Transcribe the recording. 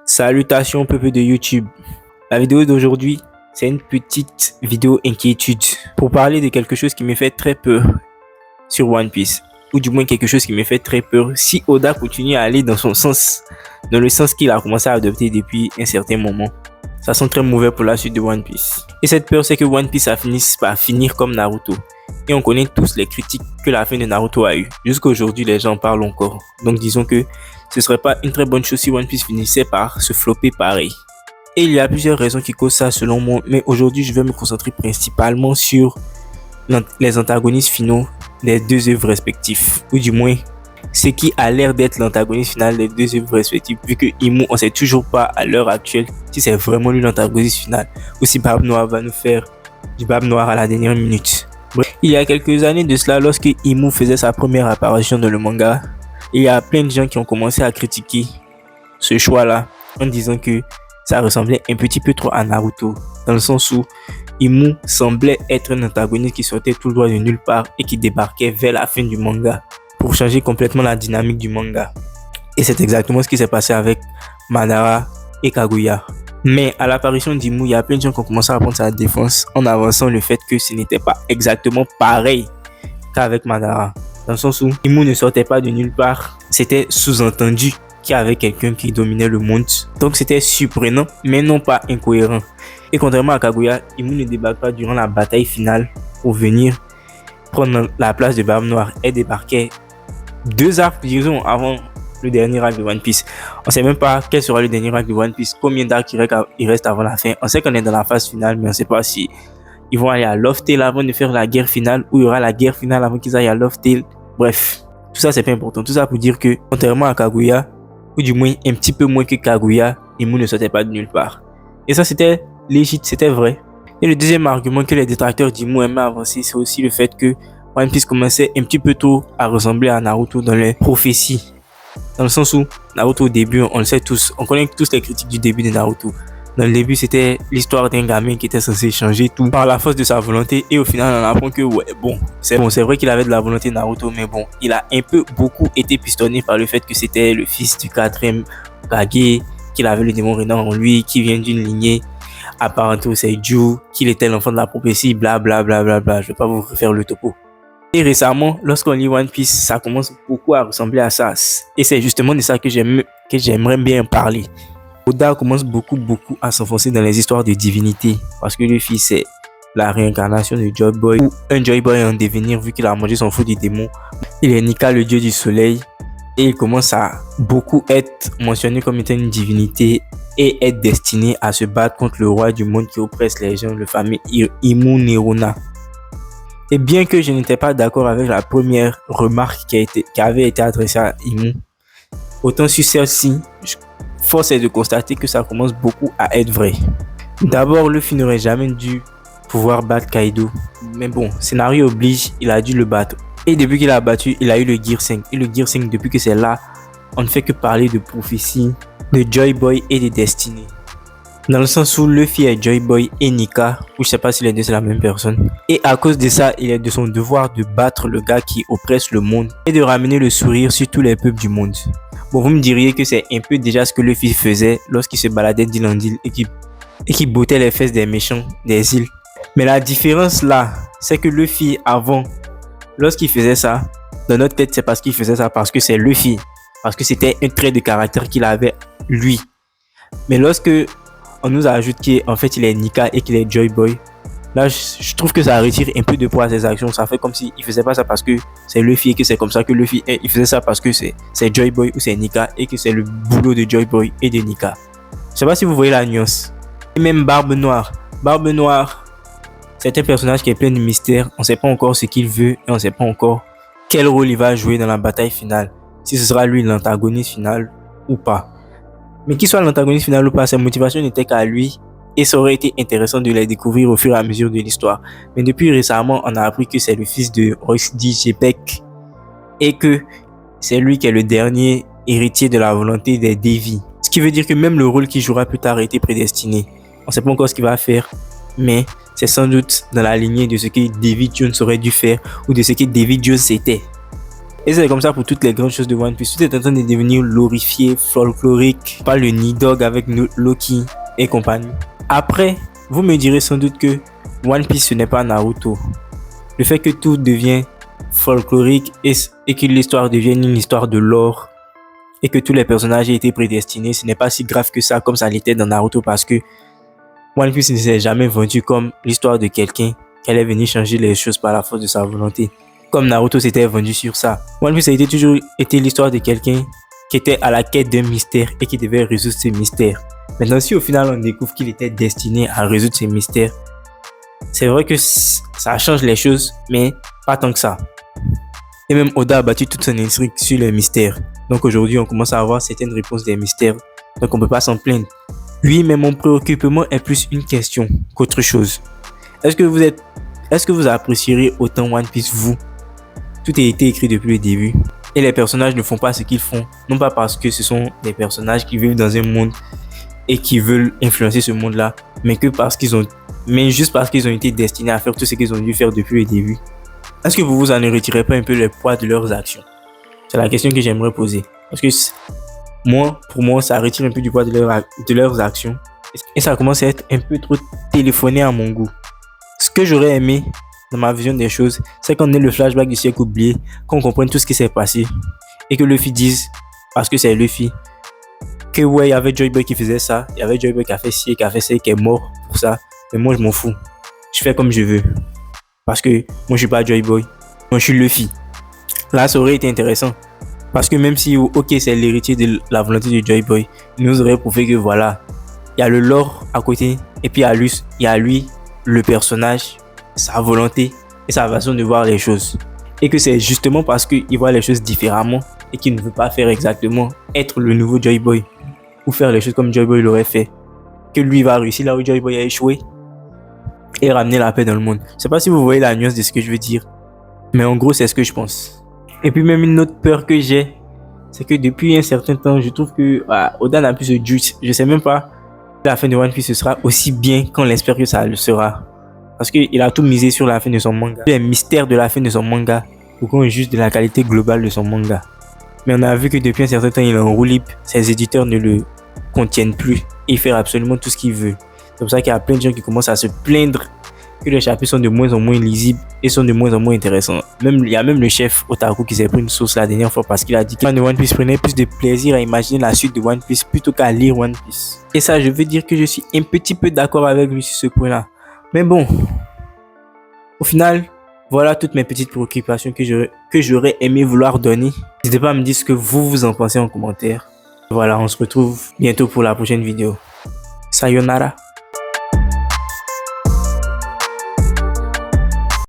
Salutations peuple de YouTube. La vidéo d'aujourd'hui, c'est une petite vidéo inquiétude pour parler de quelque chose qui me fait très peur sur One Piece. Ou du moins quelque chose qui me fait très peur si Oda continue à aller dans son sens, dans le sens qu'il a commencé à adopter depuis un certain moment. Ça sent très mauvais pour la suite de One Piece. Et cette peur, c'est que One Piece a fini par finir comme Naruto. Et on connaît tous les critiques que la fin de Naruto a eu. Jusqu'à aujourd'hui, les gens parlent encore. Donc disons que ce serait pas une très bonne chose si One Piece finissait par se flopper pareil. Et il y a plusieurs raisons qui causent ça selon moi. Mais aujourd'hui, je vais me concentrer principalement sur les antagonistes finaux des deux œuvres respectives. Ou du moins, ce qui a l'air d'être l'antagoniste final des deux œuvres respectives. Vu que Imu, on sait toujours pas à l'heure actuelle si c'est vraiment lui l'antagoniste final. Ou si Barbe Noire va nous faire du Barbe Noire à la dernière minute. Bref, il y a quelques années de cela, lorsque Imu faisait sa première apparition dans le manga, il y a plein de gens qui ont commencé à critiquer ce choix-là en disant que ça ressemblait un petit peu trop à Naruto, dans le sens où Imu semblait être un antagoniste qui sortait tout droit de nulle part et qui débarquait vers la fin du manga pour changer complètement la dynamique du manga. Et c'est exactement ce qui s'est passé avec Madara et Kaguya. Mais à l'apparition d'Imu, il y a plein de gens qui ont commencé à prendre sa défense en avançant le fait que ce n'était pas exactement pareil qu'avec Madara. Dans le sens où Imu ne sortait pas de nulle part, c'était sous-entendu qu'il y avait quelqu'un qui dominait le monde. Donc c'était surprenant, mais non pas incohérent. Et contrairement à Kaguya, Imu ne débarque pas durant la bataille finale pour venir prendre la place de Barbe Noire. Elle débarquait 2 arcs, disons, avant le dernier arc de One Piece. On sait même pas quel sera le dernier arc de One Piece, combien d'arcs il reste avant la fin. On sait qu'on est dans la phase finale, mais on sait pas si ils vont aller à Laugh Tale avant de faire la guerre finale ou il y aura la guerre finale avant qu'ils aillent à Laugh Tale. Bref, tout ça c'est pas important. Tout ça pour dire que, contrairement à Kaguya, ou du moins un petit peu moins que Kaguya, Imu ne sortait pas de nulle part. Et ça c'était légit, c'était vrai. Et le deuxième argument que les détracteurs d'Imu aimaient avancer, c'est aussi le fait que One Piece commençait un petit peu tôt à ressembler à Naruto dans les prophéties. Dans le sens où Naruto au début, on le sait tous, on connaît tous les critiques du début de Naruto. Dans le début, c'était l'histoire d'un gamin qui était censé changer tout par la force de sa volonté. Et au final, on apprend que c'est vrai qu'il avait de la volonté Naruto, mais bon, il a un peu beaucoup été pistonné par le fait que c'était le fils du 4e Kage, qu'il avait le démon Renan en lui, qui vient d'une lignée apparentée au Seiju, qu'il était l'enfant de la prophétie, bla bla bla bla bla. Je vais pas vous refaire le topo. Et récemment, lorsqu'on lit One Piece, ça commence beaucoup à ressembler à ça. Et c'est justement de ça que j'aimerais bien parler. Oda commence beaucoup à s'enfoncer dans les histoires de divinité parce que Luffy c'est la réincarnation de Joy Boy ou un Joy Boy en devenir vu qu'il a mangé son fruit du démon. Il est Nika le dieu du soleil et il commence à beaucoup être mentionné comme étant une divinité et être destiné à se battre contre le roi du monde qui oppresse les gens, le fameux Imu Nerona. Et bien que je n'étais pas d'accord avec la première remarque qui avait été adressée à Imu, autant sur celle-ci, force est de constater que ça commence beaucoup à être vrai. D'abord, Luffy n'aurait jamais dû pouvoir battre Kaido. Mais bon, scénario oblige, il a dû le battre. Et depuis qu'il a battu, il a eu le Gear 5. Et le Gear 5, depuis que c'est là, on ne fait que parler de prophétie, de Joy Boy et de destinée. Dans le sens où Luffy est Joy Boy et Nika, ou je sais pas si les deux c'est la même personne. Et à cause de ça, il est de son devoir de battre le gars qui oppresse le monde et de ramener le sourire sur tous les peuples du monde. Bon, vous me diriez que c'est un peu déjà ce que Luffy faisait lorsqu'il se baladait d'île en île et qui bottait les fesses des méchants des îles. Mais la différence là, c'est que Luffy avant, lorsqu'il faisait ça, dans notre tête c'est parce qu'il faisait ça parce que c'est Luffy, parce que c'était un trait de caractère qu'il avait lui. Mais lorsque on nous ajoute qu'en fait il est Nika et qu'il est Joy Boy, là je trouve que ça retire un peu de poids à ses actions. Ça fait comme s'il faisait pas ça parce que c'est Luffy et que c'est comme ça que Luffy est. Il faisait ça parce que c'est Joy Boy ou c'est Nika et que c'est le boulot de Joy Boy et de Nika. Je sais pas si vous voyez la nuance. Et même Barbe Noire, c'est un personnage qui est plein de mystères. On sait pas encore ce qu'il veut et on sait pas encore quel rôle il va jouer dans la bataille finale. Si ce sera lui l'antagoniste final ou pas. Mais qu'il soit l'antagoniste final ou pas, sa motivation n'était qu'à lui et ça aurait été intéressant de les découvrir au fur et à mesure de l'histoire. Mais depuis récemment, on a appris que c'est le fils de Royce D. Jepek et que c'est lui qui est le dernier héritier de la volonté des Devi. Ce qui veut dire que même le rôle qu'il jouera plus tard a été prédestiné. On ne sait pas encore ce qu'il va faire, mais c'est sans doute dans la lignée de ce que Davy Jones aurait dû faire ou de ce que Davy Jones était. Et c'est comme ça pour toutes les grandes choses de One Piece. Tout est en train de devenir glorifié, folklorique, par le Nidog avec Loki et compagnie. Après, vous me direz sans doute que One Piece ce n'est pas Naruto. Le fait que tout devient folklorique et que l'histoire devienne une histoire de lore et que tous les personnages aient été prédestinés, ce n'est pas si grave que ça comme ça l'était dans Naruto, parce que One Piece ne s'est jamais vendu comme l'histoire de quelqu'un qui allait venir changer les choses par la force de sa volonté. Comme Naruto s'était vendu sur ça. One Piece a toujours été l'histoire de quelqu'un qui était à la quête d'un mystère et qui devait résoudre ce mystère. Maintenant, si au final on découvre qu'il était destiné à résoudre ces mystères, c'est vrai que ça change les choses, mais pas tant que ça. Et même Oda a battu toute son intrigue sur les mystères. Donc aujourd'hui, on commence à avoir certaines réponses des mystères. Donc on peut pas s'en plaindre. Oui, mais mon préoccupement est plus une question qu'autre chose. Est-ce que vous apprécierez autant One Piece, vous? Tout a été écrit depuis le début. Et les personnages ne font pas ce qu'ils font. Non pas parce que ce sont des personnages qui vivent dans un monde et qui veulent influencer ce monde-là, mais juste parce qu'ils ont été destinés à faire tout ce qu'ils ont dû faire depuis le début. Est-ce que vous en retirez pas un peu le poids de leurs actions? C'est la question que j'aimerais poser. Parce que pour moi, ça retire un peu du poids de leurs actions. Et ça commence à être un peu trop téléphoné à mon goût. Ce que j'aurais aimé dans ma vision des choses, c'est qu'on ait le flashback du siècle oublié, qu'on comprenne tout ce qui s'est passé et que Luffy dise, parce que c'est Luffy, que ouais, il y avait Joy Boy qui faisait ça, il y avait Joy Boy qui a fait ci, qui a fait ça, qui est mort pour ça, mais moi je m'en fous, je fais comme je veux, parce que moi je suis pas Joy Boy, moi je suis Luffy. Là ça aurait été intéressant, parce que même si ok c'est l'héritier de la volonté de Joy Boy, il nous aurait prouvé que voilà, il y a le lore à côté, et puis il y a lui, le personnage, sa volonté et sa façon de voir les choses. Et que c'est justement parce qu'il voit les choses différemment et qu'il ne veut pas faire exactement être le nouveau Joy Boy ou faire les choses comme Joy Boy l'aurait fait, que lui va réussir là où Joy Boy a échoué et ramener la paix dans le monde. Je sais pas si vous voyez la nuance de ce que je veux dire, mais en gros c'est ce que je pense. Et puis même une autre peur que j'ai, c'est que depuis un certain temps je trouve que Oda n'a plus ce juice. Je sais même pas si la fin de One Piece ce sera aussi bien qu'on l'espère que ça le sera. Parce qu'il a tout misé sur la fin de son manga. Les mystères de la fin de son manga, pour qu'on juge de la qualité globale de son manga. Mais on a vu que depuis un certain temps, il est en roue libre. Ses éditeurs ne le contiennent plus. Et il fait absolument tout ce qu'il veut. C'est pour ça qu'il y a plein de gens qui commencent à se plaindre que les chapitres sont de moins en moins lisibles et sont de moins en moins intéressants. Il y a même le chef Otaku qui s'est pris une sauce la dernière fois parce qu'il a dit que One Piece prenait plus de plaisir à imaginer la suite de One Piece plutôt qu'à lire One Piece. Et ça, je veux dire que je suis un petit peu d'accord avec lui sur ce point-là. Mais bon, au final, voilà toutes mes petites préoccupations que j'aurais aimé vouloir donner. N'hésitez pas à me dire ce que vous en pensez en commentaire. Voilà, on se retrouve bientôt pour la prochaine vidéo. Sayonara.